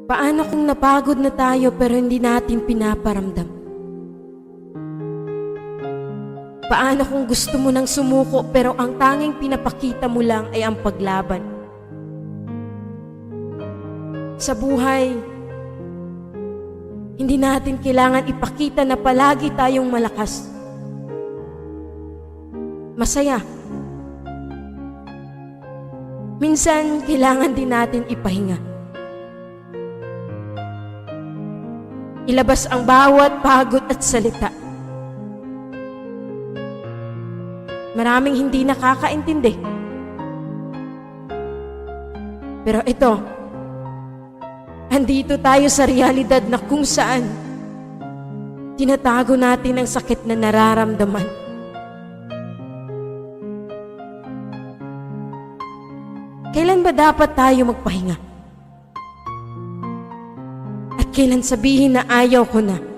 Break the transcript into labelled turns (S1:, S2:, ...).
S1: Paano kung napagod na tayo pero hindi natin pinaparamdam? Paano kung gusto mo nang sumuko pero ang tanging pinapakita mo lang ay ang paglaban? Sa buhay, hindi natin kailangan ipakita na palagi tayong malakas, masaya. Minsan, kailangan din natin ipahinga. Ilabas ang bawat pagod at salita. Maraming hindi nakakaintindi. Pero ito, andito tayo sa realidad na kung saan tinatago natin ang sakit na nararamdaman. Kailan ba dapat tayo magpahinga? At kailan sabihin na ayaw ko na?